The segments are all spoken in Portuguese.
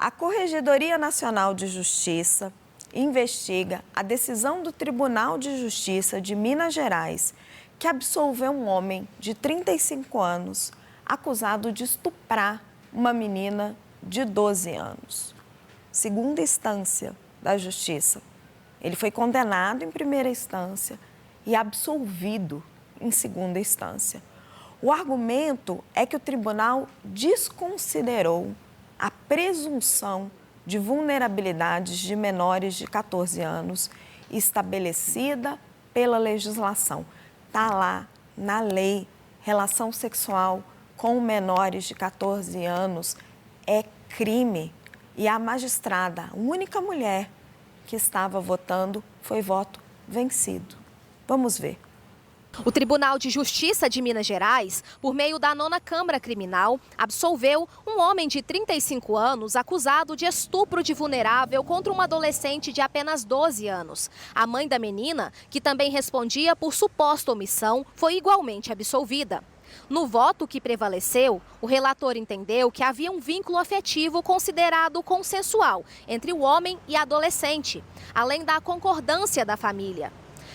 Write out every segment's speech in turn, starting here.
A Corregedoria Nacional de Justiça investiga a decisão do Tribunal de Justiça de Minas Gerais, que absolveu um homem de 35 anos, acusado de estuprar uma menina de 12 anos. Segunda instância da Justiça. Ele foi condenado em primeira instância e absolvido em segunda instância. O argumento é que o tribunal desconsiderou a presunção de vulnerabilidades de menores de 14 anos estabelecida pela legislação. Está lá na lei, relação sexual com menores de 14 anos é crime. E a magistrada, a única mulher que estava votando, foi voto vencido. Vamos ver. O Tribunal de Justiça de Minas Gerais, por meio da 9ª Câmara Criminal, absolveu um homem de 35 anos acusado de estupro de vulnerável contra uma adolescente de apenas 12 anos. A mãe da menina, que também respondia por suposta omissão, foi igualmente absolvida. No voto que prevaleceu, o relator entendeu que havia um vínculo afetivo considerado consensual entre o homem e a adolescente, além da concordância da família.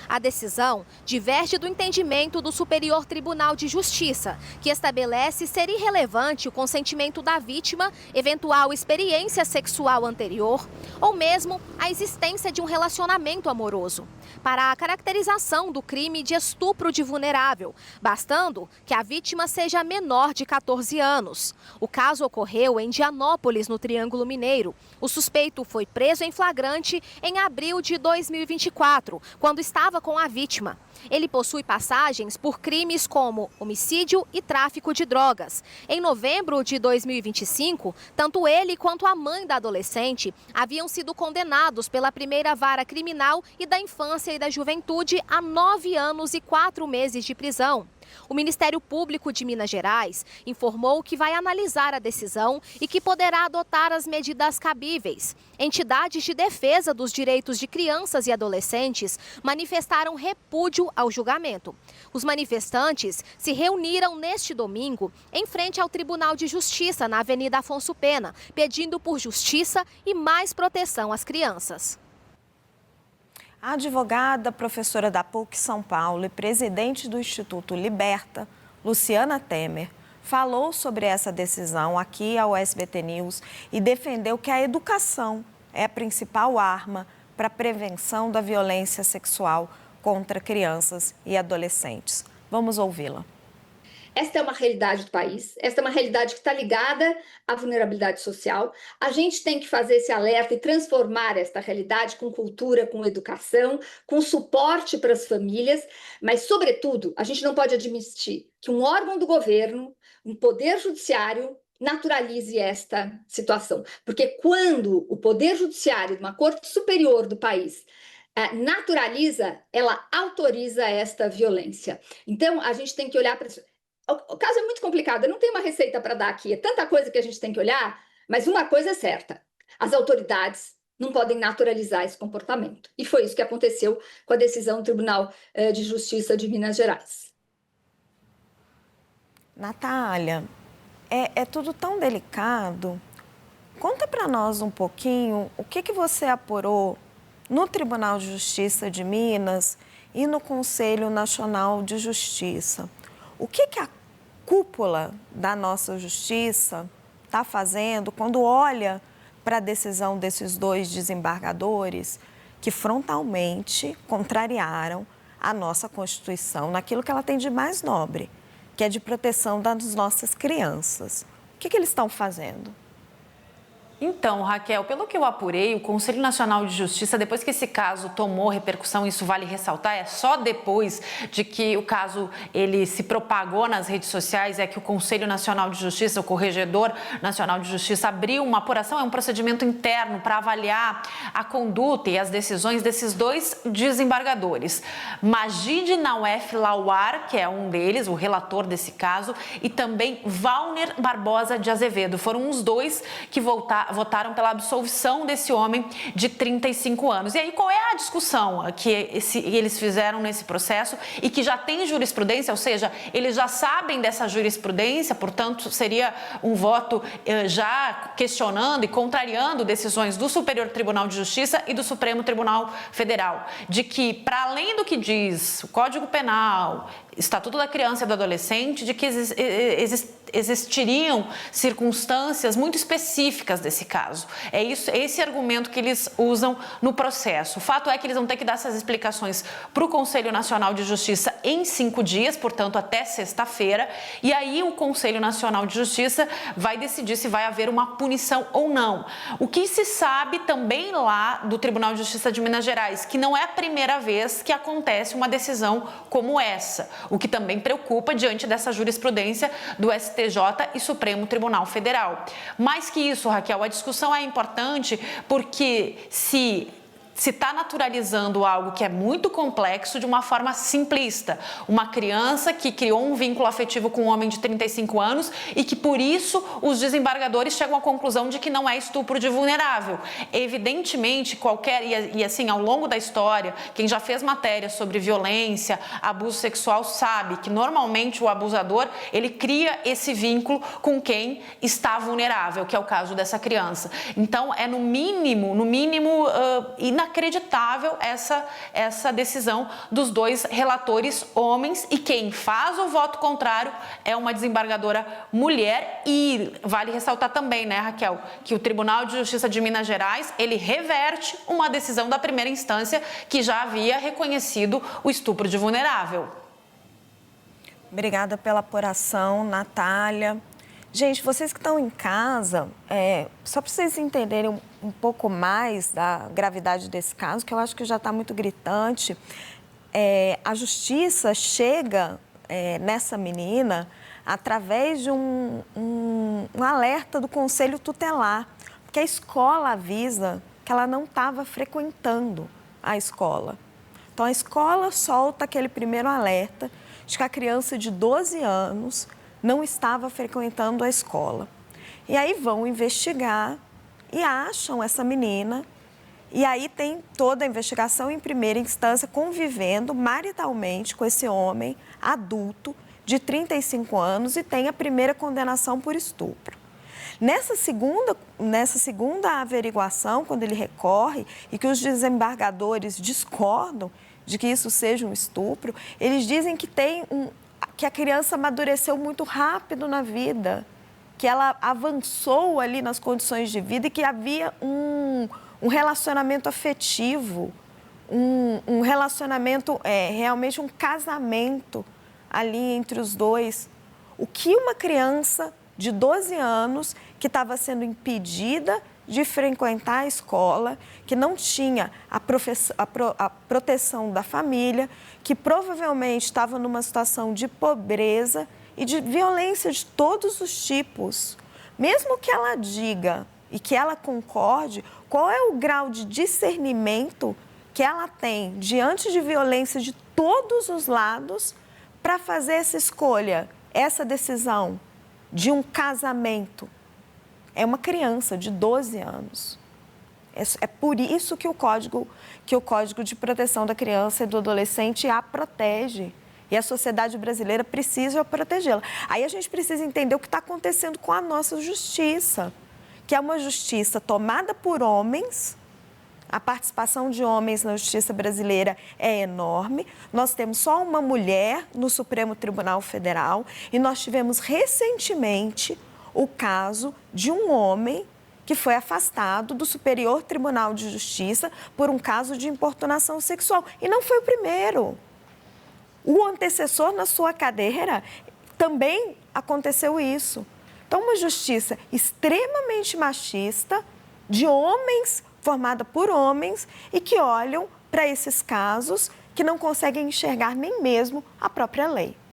A decisão diverge do entendimento do Superior Tribunal de Justiça, que estabelece ser irrelevante o consentimento da vítima, eventual experiência sexual anterior ou mesmo a existência de um relacionamento amoroso, para a caracterização do crime de estupro de vulnerável, bastando que a vítima seja menor de 14 anos. O caso ocorreu em Dianópolis, no Triângulo Mineiro. O suspeito foi preso em flagrante em abril de 2024, quando estava com a vítima. Ele possui passagens por crimes como homicídio e tráfico de drogas. Em novembro de 2025, tanto ele quanto a mãe da adolescente haviam sido condenados pela primeira vara criminal e da infância e da juventude a 9 anos e 4 meses de prisão. O Ministério Público de Minas Gerais informou que vai analisar a decisão e que poderá adotar as medidas cabíveis. Entidades de defesa dos direitos de crianças e adolescentes manifestaram repúdio ao julgamento. Os manifestantes se reuniram neste domingo em frente ao Tribunal de Justiça, na Avenida Afonso Pena, pedindo por justiça e mais proteção às crianças. A advogada, professora da PUC São Paulo e presidente do Instituto Liberta, Luciana Temer, falou sobre essa decisão aqui ao SBT News e defendeu que a educação é a principal arma para a prevenção da violência sexual contra crianças e adolescentes. Vamos ouvi-la. Esta é uma realidade do país, esta é uma realidade que está ligada à vulnerabilidade social. A gente tem que fazer esse alerta e transformar esta realidade com cultura, com educação, com suporte para as famílias, mas, sobretudo, a gente não pode admitir que um órgão do governo, um poder judiciário, naturalize esta situação. Porque quando o poder judiciário de uma corte superior do país naturaliza, ela autoriza esta violência. Então, a gente tem que olhar para isso. O caso é muito complicado, eu não tenho uma receita para dar aqui, é tanta coisa que a gente tem que olhar, mas uma coisa é certa, as autoridades não podem naturalizar esse comportamento. E foi isso que aconteceu com a decisão do Tribunal de Justiça de Minas Gerais. Natália, é tudo tão delicado. Conta para nós um pouquinho o que você apurou no Tribunal de Justiça de Minas e no Conselho Nacional de Justiça. O que a cúpula da nossa justiça está fazendo quando olha para a decisão desses dois desembargadores que frontalmente contrariaram a nossa Constituição naquilo que ela tem de mais nobre, que é de proteção das nossas crianças? O que eles estão fazendo? Então, Raquel, pelo que eu apurei, o Conselho Nacional de Justiça, depois que esse caso tomou repercussão, isso vale ressaltar, é só depois de que o caso ele se propagou nas redes sociais, é que o Conselho Nacional de Justiça, o Corregedor Nacional de Justiça, abriu uma apuração, é um procedimento interno para avaliar a conduta e as decisões desses dois desembargadores. Majid Nawef Lawar, que é um deles, o relator desse caso, e também Valner Barbosa de Azevedo. Foram os dois que votaram votaram pela absolvição desse homem de 35 anos. E aí, qual é a discussão que eles fizeram nesse processo e que já tem jurisprudência, ou seja, eles já sabem dessa jurisprudência, portanto, seria um voto já questionando e contrariando decisões do Superior Tribunal de Justiça e do Supremo Tribunal Federal, de que, para além do que diz o Código Penal, Estatuto da Criança e do Adolescente, de que existiriam circunstâncias muito específicas desse caso. É esse argumento que eles usam no processo. O fato é que eles vão ter que dar essas explicações para o Conselho Nacional de Justiça em 5 dias, portanto, até sexta-feira, e aí o Conselho Nacional de Justiça vai decidir se vai haver uma punição ou não. O que se sabe também lá do Tribunal de Justiça de Minas Gerais, que não é a primeira vez que acontece uma decisão como essa, o que também preocupa diante dessa jurisprudência do STJ e Supremo Tribunal Federal. Mais que isso, Raquel, a discussão é importante porque se está naturalizando algo que é muito complexo de uma forma simplista. Uma criança que criou um vínculo afetivo com um homem de 35 anos e que, por isso, os desembargadores chegam à conclusão de que não é estupro de vulnerável. Evidentemente, assim, ao longo da história, quem já fez matéria sobre violência, abuso sexual, sabe que, normalmente, o abusador, ele cria esse vínculo com quem está vulnerável, que é o caso dessa criança. Então, é no mínimo, inacreditável essa decisão dos 2 relatores homens, e quem faz o voto contrário é uma desembargadora mulher. E vale ressaltar também, né, Raquel, que o Tribunal de Justiça de Minas Gerais, ele reverte uma decisão da primeira instância que já havia reconhecido o estupro de vulnerável. Obrigada pela apuração, Natália. Gente, vocês que estão em casa, só para vocês entenderem um pouco mais da gravidade desse caso, que eu acho que já está muito gritante, a justiça chega nessa menina através de um alerta do Conselho Tutelar, porque a escola avisa que ela não estava frequentando a escola. Então, a escola solta aquele primeiro alerta de que a criança de 12 anos não estava frequentando a escola. E aí vão investigar e acham essa menina. E aí tem toda a investigação em primeira instância, convivendo maritalmente com esse homem adulto de 35 anos e tem a primeira condenação por estupro. Nessa segunda averiguação, quando ele recorre e que os desembargadores discordam de que isso seja um estupro, eles dizem que que a criança amadureceu muito rápido na vida, que ela avançou ali nas condições de vida e que havia um relacionamento afetivo, um relacionamento, realmente um casamento ali entre os dois. O que uma criança de 12 anos que estava sendo impedida de frequentar a escola, que não tinha a proteção da família, que provavelmente estava numa situação de pobreza e de violência de todos os tipos. Mesmo que ela diga e que ela concorde, qual é o grau de discernimento que ela tem diante de violência de todos os lados para fazer essa escolha, essa decisão de um casamento? É uma criança de 12 anos. É por isso que o Código de Proteção da Criança e do Adolescente a protege. E a sociedade brasileira precisa protegê-la. Aí a gente precisa entender o que está acontecendo com a nossa justiça, que é uma justiça tomada por homens. A participação de homens na justiça brasileira é enorme. Nós temos só uma mulher no Supremo Tribunal Federal e nós tivemos recentemente o caso de um homem que foi afastado do Superior Tribunal de Justiça por um caso de importunação sexual. E não foi o primeiro. O antecessor na sua cadeira também aconteceu isso. Então, uma justiça extremamente machista, de homens, formada por homens, e que olham para esses casos que não conseguem enxergar nem mesmo a própria lei.